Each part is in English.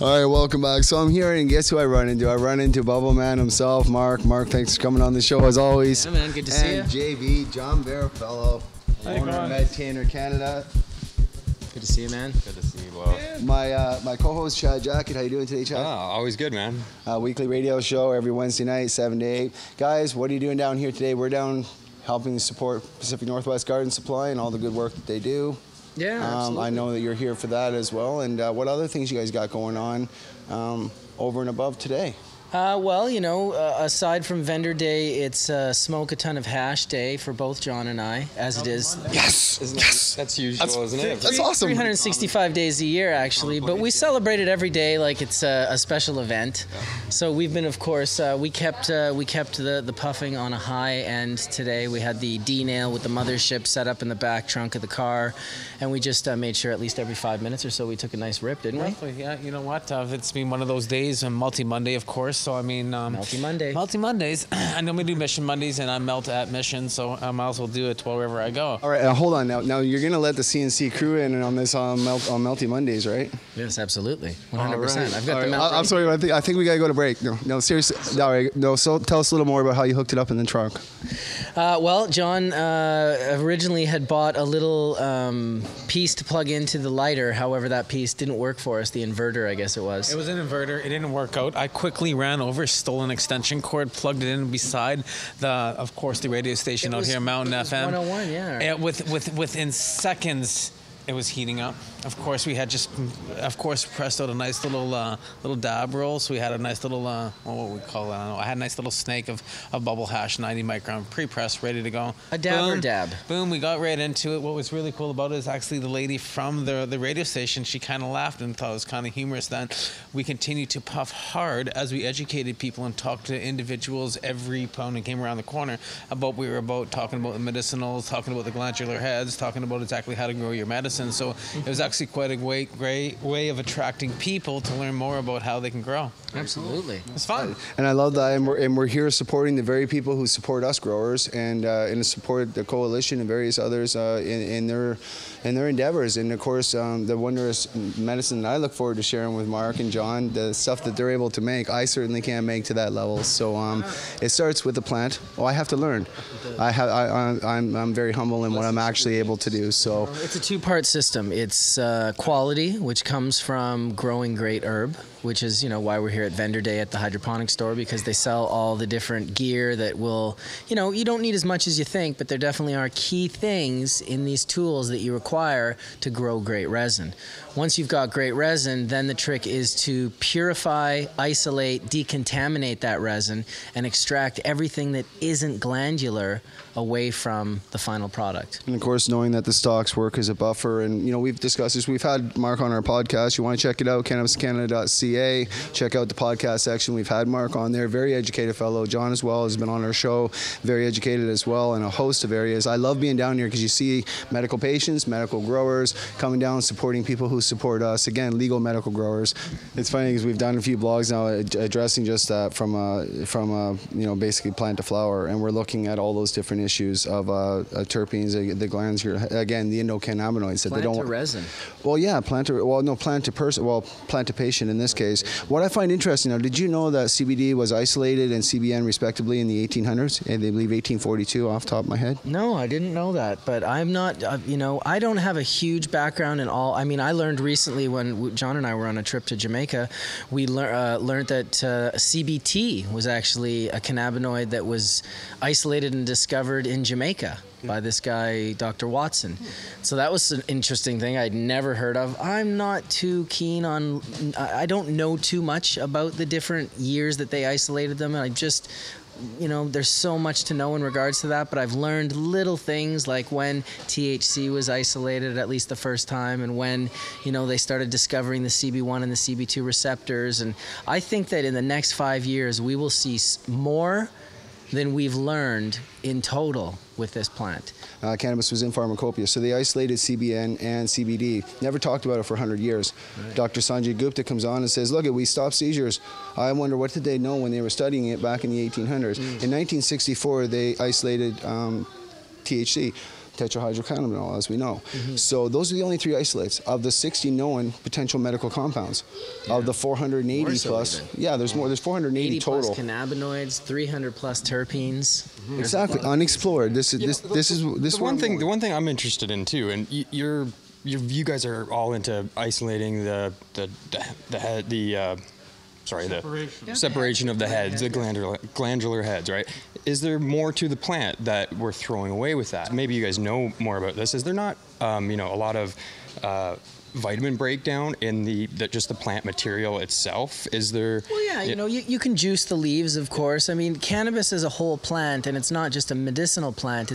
All right, welcome back. So I'm here, and guess who I run into? I run into Bubbleman himself, Mark. Mark, thanks for coming on the show as always. Yeah, man, good to see you. And JB, John Berfelo, owner of Med Canada. Good to see you, man. Good to see you, Will. My co-host Chad Jackett. How you doing today, Chad? Oh, always good, man. Weekly radio show every Wednesday night, 7 to 8. Guys, what are you doing down here today? We're down helping support Pacific Northwest Garden Supply and all the good work that they do. Yeah, absolutely. I know that you're here for that as well. And what other things you guys got going on over and above today? Well, you know, aside from Vendor Day, it's Smoke a Ton of Hash Day for both John and I, as it is. Yes! Yes! That's usual, isn't it? That's awesome. 365 days a year, actually, but we celebrate it every day like it's a special event. So we've been, of course, we kept the puffing on a high end today. We had the D-nail with the mothership set up in the back trunk of the car, and we just made sure at least every 5 minutes or so we took a nice rip, didn't we? Roughly, yeah. You know what? It's been one of those days, multi-Monday, of course. So, I mean... Multi-Monday. Multi-Mondays. I normally do Mission Mondays, and I melt at Mission, so I might as well do it wherever I go. All right, hold on. Now you're going to let the CNC crew in on this on Melty Mondays, right? Yes, absolutely. 100%. Right. I've got All the right. melt. I'm sorry, I think we got to go to break. No, seriously. All right, no, so tell us a little more about how you hooked it up in the trunk. Well, John originally had bought a little piece to plug into the lighter. However, that piece didn't work for us, the inverter, I guess it was. It was an inverter. It didn't work out. I quickly ran over, stole an extension cord, plugged it in beside of course, the radio station out here, Mountain FM. 101, yeah. Within seconds, it was heating up. Of course, we had pressed out a nice little dab roll. So we had a nice little, what we call it? I don't know. I had a nice little snake of bubble hash, 90 micron, pre-pressed, ready to go. A dab or dab? Boom, we got right into it. What was really cool about it is actually the lady from the radio station, she kind of laughed and thought it was kind of humorous that we continued to puff hard as we educated people and talked to individuals every pound that came around the corner about talking about the medicinals, talking about the glandular heads, talking about exactly how to grow your medicine. So it was actually quite a great way of attracting people to learn more about how they can grow. Absolutely. It's fun. And I love that, and we're here supporting the very people who support us growers, and support the coalition and various others in their endeavors. And of course, the wondrous medicine that I look forward to sharing with Mark and John, the stuff that they're able to make, I certainly can't make to that level. So it starts with the plant. Oh, I have to learn. I'm very humble in what I'm actually able to do. So it's a two-part system. It's quality, which comes from growing great herb, which is, why we're here at Vendor Day at the hydroponic store, because they sell all the different gear that will, you don't need as much as you think, but there definitely are key things in these tools that you require to grow great resin. Once you've got great resin, then the trick is to purify, isolate, decontaminate that resin, and extract everything that isn't glandular away from the final product. And of course, knowing that the stalks work as a buffer, and we've discussed this. We've had Mark on our podcast. You want to check it out, cannabiscanada.ca. Check out the podcast section. We've had Mark on there, very educated fellow. John as well has been on our show, very educated as well, in a host of areas. I love being down here because you see medical patients, medical growers coming down, supporting people who support us. Again, legal medical growers. It's funny because we've done a few blogs now addressing just that from basically plant to flower, and we're looking at all those different issues of terpenes, the glands here. Again, the endocannabinoids that plant they don't. To resin. Well, yeah, plant to person. Well, plant to patient in this case. What I find interesting now, did you know that CBD was isolated and CBN respectively in the 1800s? And they believe 1842 off the top of my head. No, I didn't know that, but I'm not. I don't have a huge background in all. I mean, I learned recently when John and I were on a trip to Jamaica, we learned that CBT was actually a cannabinoid that was isolated and discovered in Jamaica by this guy, Dr. Watson. So that was an interesting thing I'd never heard of. I'm not too keen on, I don't know too much about the different years that they isolated them, and I just, there's so much to know in regards to that, but I've learned little things like when THC was isolated at least the first time, and when, they started discovering the CB1 and the CB2 receptors. And I think that in the next 5 years, we will see more than we've learned in total with this plant. Cannabis was in pharmacopoeia, so they isolated CBN and CBD. Never talked about it for 100 years. Right. Dr. Sanjay Gupta comes on and says, look, we stopped seizures. I wonder, what did they know when they were studying it back in the 1800s? In 1964, they isolated THC. tetrahydrocannabinol, as we know. So those are the only 3 isolates of the 60 known potential medical compounds. Of the 480 More so plus, even. yeah, there's more. There's 480 80 total. plus cannabinoids, 300 plus terpenes. Exactly, unexplored. This The one one thing I'm interested in too, and you guys are all into isolating the separation of the heads, the glandular heads, right? Is there more to the plant that we're throwing away with that? Maybe you guys know more about this. Is there not, a lot of vitamin breakdown in just the plant material itself? Is there? Well, yeah, you can juice the leaves, of course. I mean, cannabis is a whole plant, and it's not just a medicinal plant.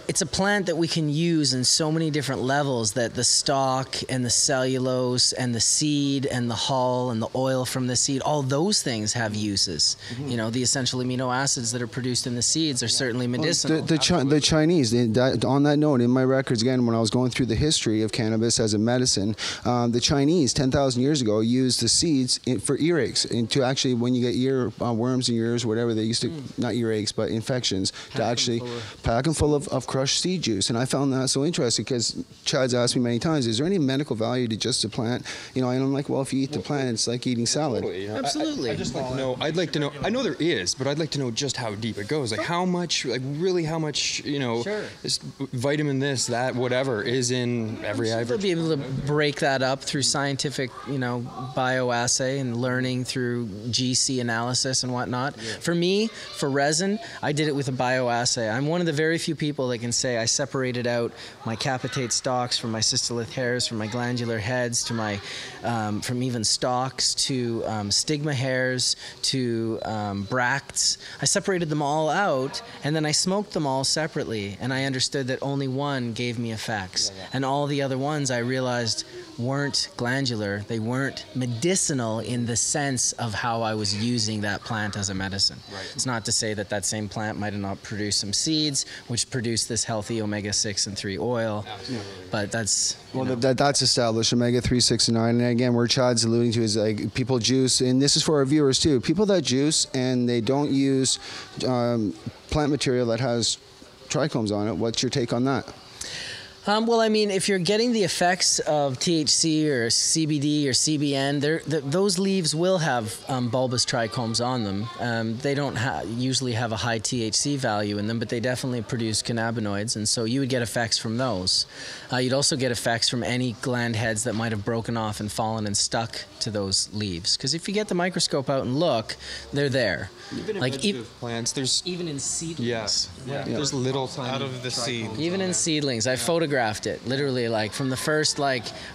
It's a plant that we can use in so many different levels, that the stalk and the cellulose and the seed and the hull and the oil from the seed, all those things have uses. The essential amino acids that are produced in the seeds are certainly medicinal. The Chinese, on that note, in my records, again, when I was going through the history of cannabis as a medicine, the Chinese 10,000 years ago used the seeds for earaches, and to actually, when you get ear worms in your ears, whatever, they used to, not earaches, but infections, to actually pack them full of crushed seed juice. And I found that so interesting, because Chad's asked me many times, is there any medical value to just a plant? And I'm like, well, if you eat the plant, it's like eating salad. Absolutely. I'd just like to know. I'd like to know. I know there is, but I'd like to know just how deep it goes. Like how much, how much, this vitamin, this, that, whatever is in every item. They'll be able to break that up through scientific, bioassay and learning through GC analysis and whatnot. For me, for resin, I did it with a bioassay. I'm one of the very few people that can say I separated out my capitate stalks from my cystolith hairs, from my glandular heads, to my from even stalks to stigma hairs to bracts. I separated them all out, and then I smoked them all separately, and I understood that only one gave me effects, and all the other ones I realized weren't glandular. They weren't medicinal in the sense of how I was using that plant as a medicine. It's not to say that same plant might have not produced some seeds which produce this healthy omega-6 and 3 oil, but that's that's established, omega-3, 6, and 9. And again, where Chad's alluding to is like people juice, and this is for our viewers too, people that juice and they don't use plant material that has trichomes on it. What's your take on that? Well, I mean, if you're getting the effects of THC or CBD or CBN, those leaves will have bulbous trichomes on them. They don't usually have a high THC value in them, but they definitely produce cannabinoids, and so you would get effects from those. You'd also get effects from any gland heads that might have broken off and fallen and stuck to those leaves. Because if you get the microscope out and look, they're there. Even in vegetative plants, there's even in seedlings. There's little tiny out of the seed. Even in seedlings, I photographed it literally, from the first,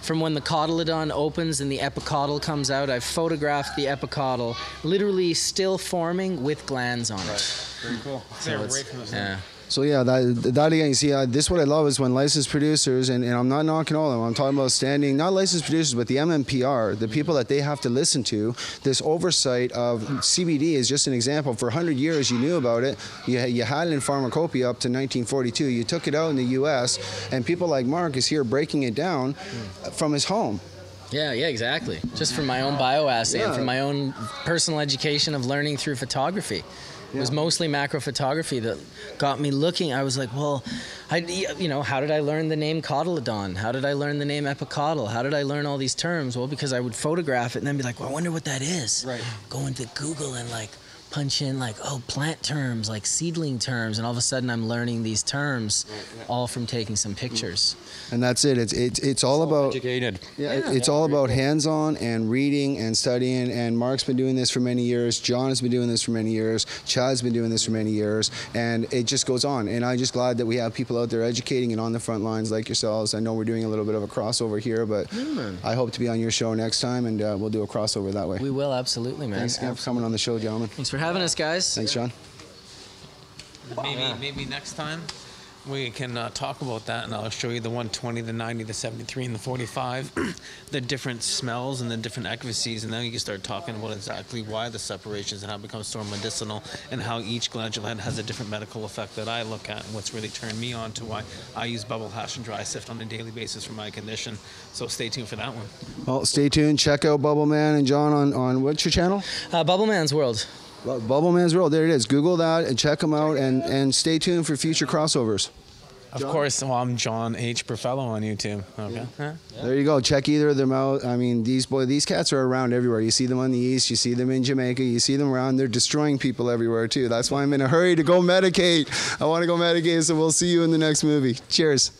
from when the cotyledon opens and the epicotyl comes out. I photographed the epicotyl literally still forming with glands on it. Very cool. So So yeah, that again, you see, this what I love is when licensed producers, and I'm not knocking all of them, I'm talking about not licensed producers, but the MMPR, the people that they have to listen to, this oversight of CBD is just an example. For 100 years, you knew about it. You had it in pharmacopoeia up to 1942. You took it out in the U.S., and people like Mark is here breaking it down from his home. Yeah, exactly. Just from my own bioassay and from my own personal education of learning through photography. It was mostly macro photography that got me looking. I was like, well, how did I learn the name cotyledon? How did I learn the name epicotyl? How did I learn all these terms? Well, because I would photograph it and then be like, well, I wonder what that is. Right. Go into Google and punch in plant terms, seedling terms, and all of a sudden I'm learning these terms all from taking some pictures. And that's it. It's all about educated. It's all about hands-on and reading and studying. And Mark's been doing this for many years. John has been doing this for many years. Chad's been doing this for many years, and it just goes on. And I'm just glad that we have people out there educating and on the front lines like yourselves. I know we're doing a little bit of a crossover here, but I hope to be on your show next time, and we'll do a crossover that way. We will, absolutely, man. Thanks again for coming on the show, gentlemen. Thanks for having us, guys. Thanks, John. Maybe next time we can talk about that, and I'll show you the 120, the 90, the 73, and the 45, the different smells and the different efficacies, and then you can start talking about exactly why the separations and how it becomes so medicinal, and how each glandular head has a different medical effect that I look at, and what's really turned me on to why I use bubble hash and dry sift on a daily basis for my condition. So stay tuned for that one. Well, stay tuned. Check out Bubbleman and John on what's your channel? Bubbleman's World. Well, Bubbleman's World, there it is. Google that and check them out, and stay tuned for future crossovers. Of course, well, I'm John H. Berfelo on YouTube. Okay. Yeah. There you go. Check either of them out. I mean, these cats are around everywhere. You see them on the East, you see them in Jamaica, you see them around. They're destroying people everywhere too. That's why I'm in a hurry to go medicate. I want to go medicate, so we'll see you in the next movie. Cheers.